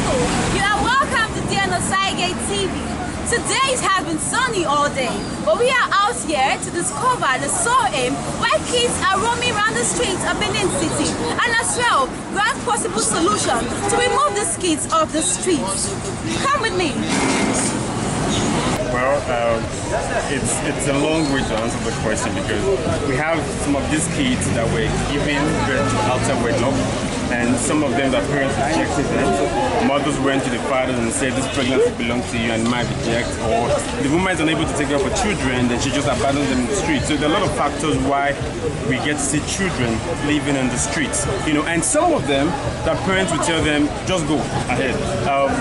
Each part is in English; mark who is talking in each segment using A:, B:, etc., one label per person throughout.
A: people, you are welcome to Gate TV. Today it has been sunny all day, but we are out here to discover the sole aim why kids are roaming around the streets of Benin City, and as well, grant possible solution to remove these kids off the streets. Come with me.
B: Well, it's a long way to answer the question because we have some of these kids that were given birth to outside wedlock, and some of them, their parents rejected them. Mothers went to the fathers and said, this pregnancy belongs to you and you might reject, or the woman is unable to take care of her children, then she just abandons them in the streets. So there are a lot of factors why we get to see children living in the streets, and some of them, their parents will tell them, just go ahead,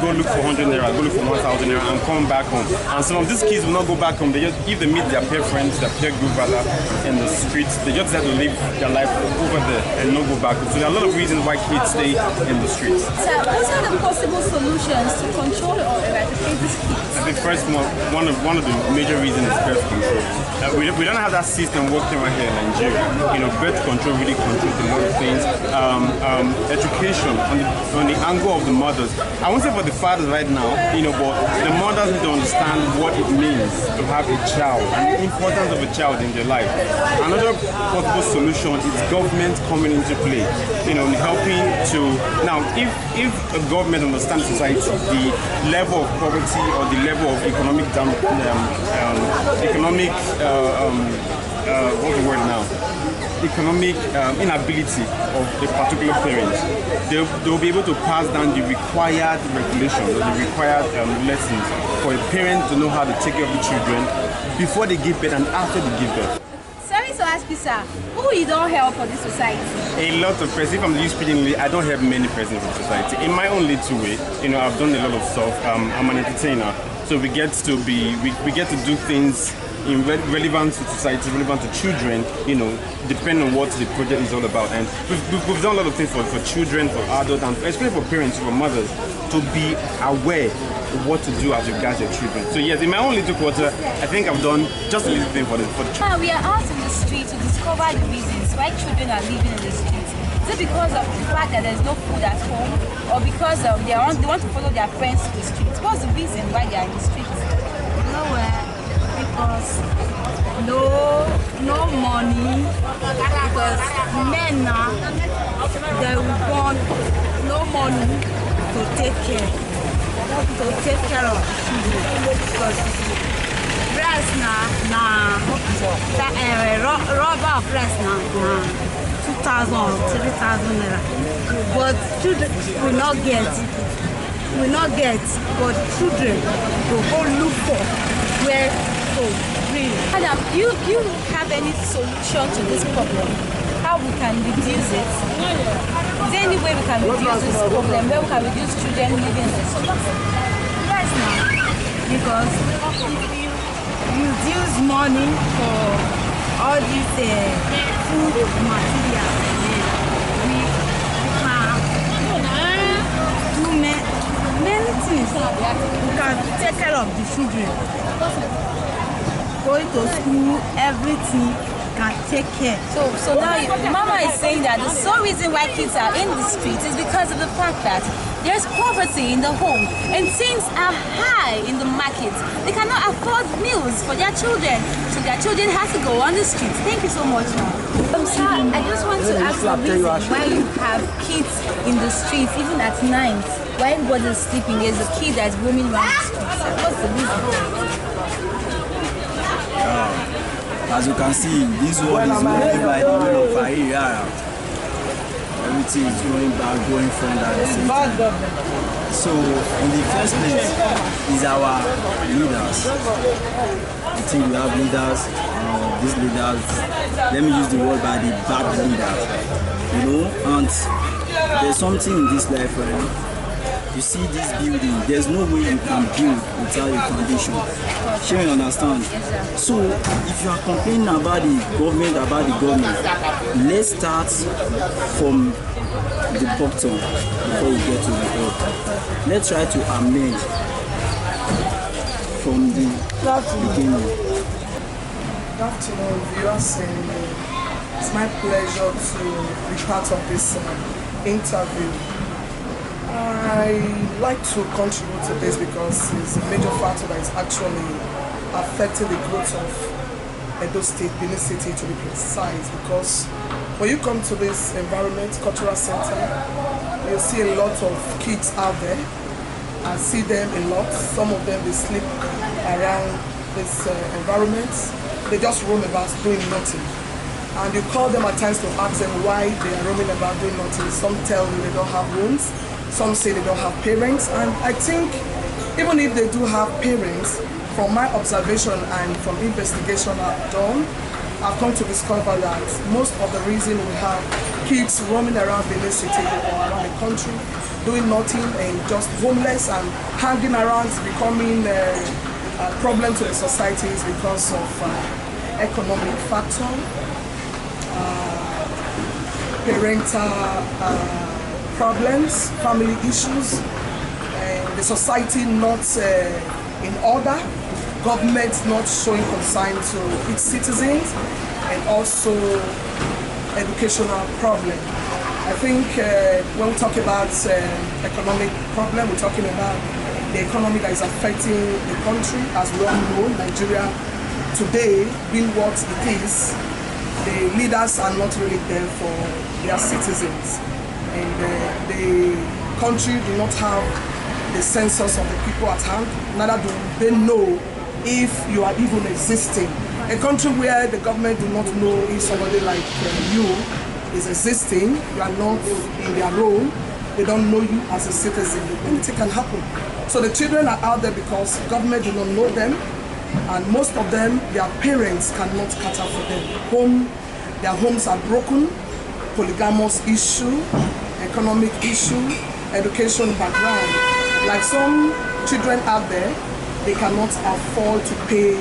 B: go look for 100 naira, go look for 1,000 naira and come back home. And some of these kids will not go back home. They just, if they meet their peer friends, their peer group rather, in the streets, they just have to live their life over there and not go back home. So there are a lot of reasons why kids stay in the streets.
A: So what are the possible solutions to control or eradicate these kids?
B: I think first one of the major reasons is birth control. We don't have that system working right here in Nigeria. Birth control really controls a lot of things. Education on the angle of the mothers. I won't say for the fathers right now, but the mothers need to understand what it means to have a child and the importance of a child in their life. Another possible solution is government coming into play, helping to, now if a government understands society, the level of poverty or the level of economic economic inability of a particular parent, they'll be able to pass down the required regulations or the required lessons for a parent to know how to take care of the children before they give birth and after they give birth.
A: Sorry to ask you, sir, who you don't help for this society?
B: A lot of persons. If I'm speaking, I don't have many persons in society. In my own little way, I've done a lot of stuff. I'm an entertainer, so we get to do things relevant to society, relevant to children, depending on what the project is all about. And we've done a lot of things for children, for adults, and especially for parents, for mothers, to be aware of what to do as regards their children. So yes, in my own little quarter, I think I've done just a little thing for the children.
A: We are out in the street to discover the reasons why children are living in the streets. Is it because of the fact that there's no food at home, or because they want to follow their friends to the streets? What's the reason why they are in the streets?
C: Nowhere. Because no money, because men now, they want no money to take care of children. Because breast now, rubber of breast now, 2,000 or 3,000 naira. But children will not get, but children will go look for where.
A: Madam, do you have any solution to this problem? How we can reduce it? Is there any way we can reduce this problem, where we can reduce children living in the streets?
C: Yes, now, because if you use money for all these food materials, we can do many things. We can take care of the children. Going to school, everything can take care.
A: So now Mama is saying that the sole reason why kids are in the streets is because of the fact that there's poverty in the home and things are high in the market. They cannot afford meals for their children, so their children have to go on the streets. Thank you so much, ma'am. Sir, I just want to ask the reason why you have kids in the streets even at night. Why everybody is sleeping, there's a kid that's roaming around the streets. What's the reason?
D: As you can see, this world is moving by the will of Fire. Everything is going back, going front at the same time. So, in the first place, is our leaders. I think we have leaders. These leaders, let me use the word by the bad leaders. And there's something in this life, right? You see this building, there's no way you can build without a foundation. Sure, you understand? So, if you are complaining about the government, let's start from the bottom before we get to the top. Let's try to amend from the beginning.
E: Good afternoon, viewers. It's my pleasure to be part of this interview. I like to contribute to this because it's a major factor that is actually affecting the growth of Edo State, Benin City to be precise. Because when you come to this environment, cultural center, you see a lot of kids out there. I see them a lot. Some of them, they sleep around this environment. They just roam about doing nothing. And you call them at times to ask them why they are roaming about doing nothing. Some tell you they don't have homes. Some say they don't have parents. And I think even if they do have parents, from my observation and from investigation I've done, I've come to discover that most of the reason we have kids roaming around Benin City or around the country doing nothing and just homeless and hanging around, becoming a problem to the society is because of economic factor, parental problems, family issues, and the society not in order, government not showing concern to its citizens, and also educational problem. I think when we talk about economic problem, we're talking about the economy that is affecting the country. As we all know, Nigeria today being what it is, the leaders are not really there for their citizens. And the country do not have the census of the people at hand, neither do they know if you are even existing. A country where the government do not know if somebody like you is existing, you are not in their role, they don't know you as a citizen, anything can happen. So the children are out there because government do not know them, and most of them, their parents cannot cater for them. Their homes are broken, polygamous issue, economic issue, education background. Like some children out there, they cannot afford to pay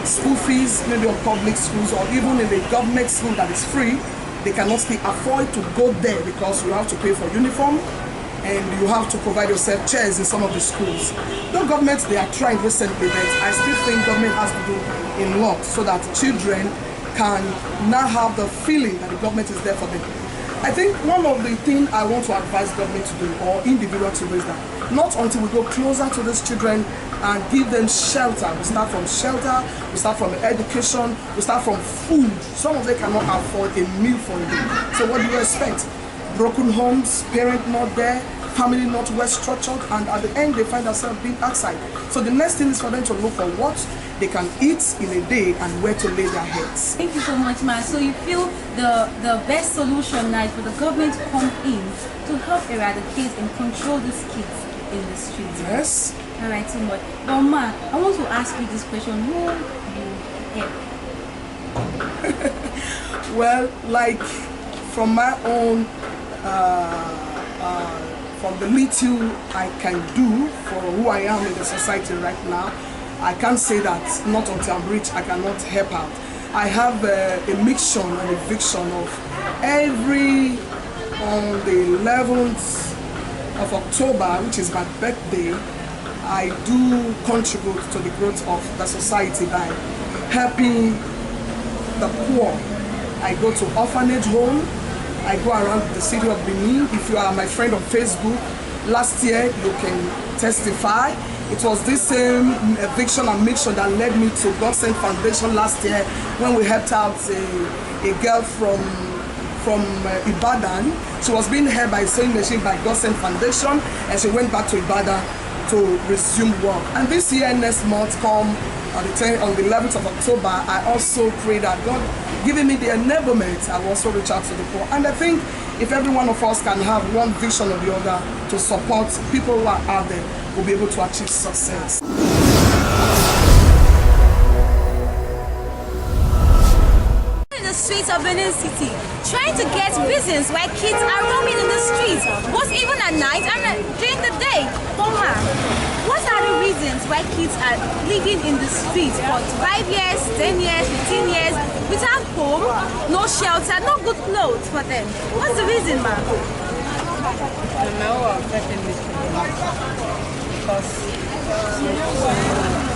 E: school fees, maybe on public schools or even in the government school that is free. They cannot still afford to go there because you have to pay for uniform and you have to provide yourself chairs in some of the schools. Though governments, they are trying recently, but I still think government has to do a lot so that children can now have the feeling that the government is there for them. I think one of the things I want to advise government to do, or individual to do, is that not until we go closer to these children and give them shelter. We start from shelter, we start from education, we start from food. Some of them cannot afford a meal for a day. So what do you expect? Broken homes, parent not there, family not well structured, and at the end they find themselves being outside. So the next thing is for them to look for what they can eat in a day and where to lay their heads.
A: Thank you so much, ma. So you feel the best solution now is for the government to come in to help eradicate and control these kids in the streets?
E: Yes.
A: All right, so much. But ma, I want to ask you this question: who you help?
E: Well, like from my own, from the little I can do for who I am in the society right now, I can't say that not until I'm rich I cannot help out. I have a mission and a vision of every on the 11th of October, which is my birthday, I do contribute to the growth of the society by helping the poor. I go to orphanage home, I go around the city of Benin. If you are my friend on Facebook, last year you can testify. It was this same eviction and mission that led me to Godsent Foundation last year when we helped out a girl from Ibadan. She was being held by a sewing machine by Godsent Foundation, and she went back to Ibadan to resume work. And this year, next month, come on the 11th of October, I also pray that God giving me the enablement, I will also reach out to the poor. And I think if every one of us can have one vision or the other to support people who are out there, we'll be able to achieve success.
A: In the streets of Benin City, trying to get business where kids are roaming in the streets, both even at night and during the day. Mama, what are the reasons why kids are living in the streets for 5 years, 10 years, 15 years, without home, no shelter, no good clothes for them? What's the reason, ma?
C: Because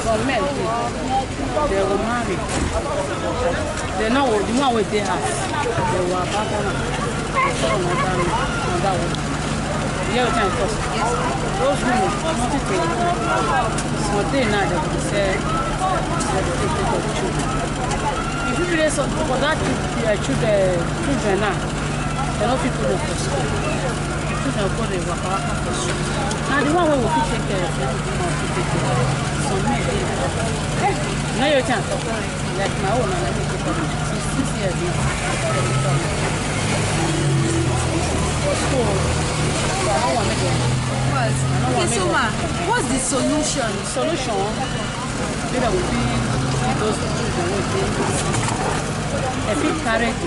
C: some men, they were married. They know the one with their house. They were back on that one. Yeah, we can cost.
A: Yes.
C: Those women, so they now they will say that they take care of children. If you really so for that children now, they don't people go for school. Children go they work for school. Now the one who will take care of them, will take care of them. So me, now you can like my own, let me take care of it. 6 years now. So I don't want to make it.
A: Okay, so ma, what's the solution?
C: The solution that would be those children who they feel carried,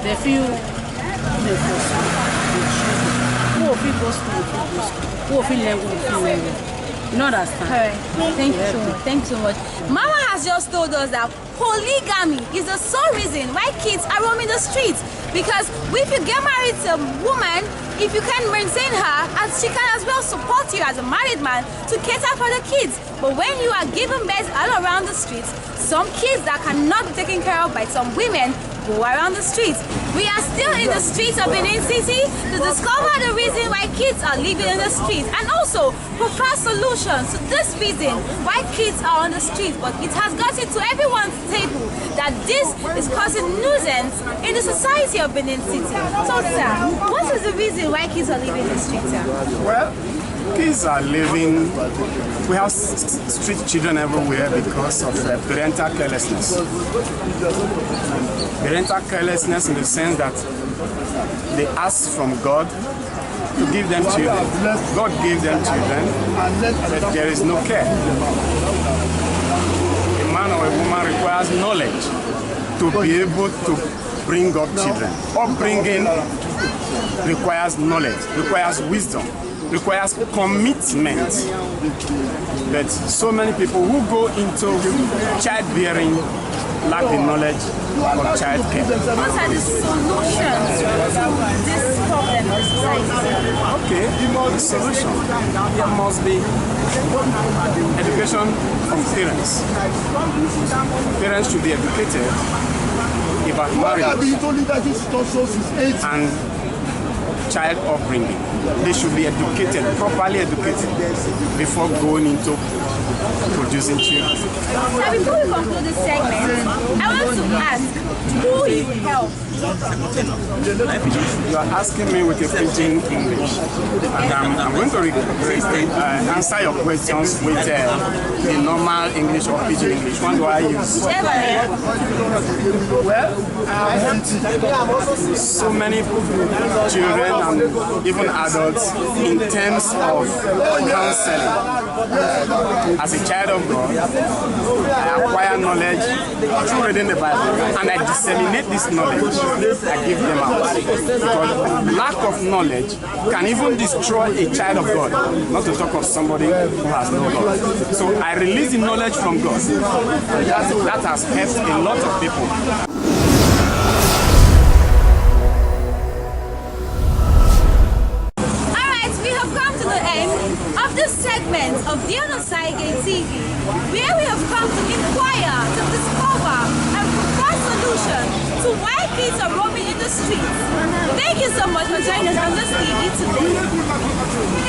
C: they feel the children who will feel go school, who will feel level. You know understand?
A: Thank you so much. Thank you so much. Mama has just told us that polygamy is the sole reason why kids are roaming the streets. Because if you get married to a woman, if you can maintain her, and she can as well support you as a married man to cater for the kids. But when you are giving birth all around the streets, some kids that cannot be taken care of by some women go around the streets. We are still in the streets of Benin City to discover the reason why kids are living in the streets and also provide solutions to this reason why kids are on the streets. But it has gotten to everyone's table that this is causing nuisance in the society of Benin City. So sir, what is the reason why kids are living in the streets, sir?
F: Well, kids are living, we have street children everywhere because of parental carelessness. Parental carelessness in the sense that they ask from God to give them children. God gave them children, but there is no care. A man or a woman requires knowledge to be able to bring up children. Upbringing requires knowledge, requires wisdom, requires commitment. But so many people who go into childbearing lack the knowledge of child care.
A: What are the solutions to this problem in society?
F: Okay, the solution. There must be education of parents. Parents should be educated about marriage and child upbringing. They should be educated, properly educated, before going into producing children.
A: Now, before we conclude this segment, I want to ask who you help.
F: You are asking me with a pidgin English, and I'm going to answer your questions with the normal English or pidgin English. One do I use? Well, so many children and even adults in terms of counseling. As a child of God, I acquire knowledge through reading the Bible, and I disseminate this knowledge. I give them out. Because lack of knowledge can even destroy a child of God, not to talk of somebody who has no God. So I release the knowledge from God. That has helped a lot of people.
A: This segment of The Other Side TV, where we have come to inquire, to discover and provide solutions to why kids are roaming in the streets. Thank you so much for joining us on this TV today.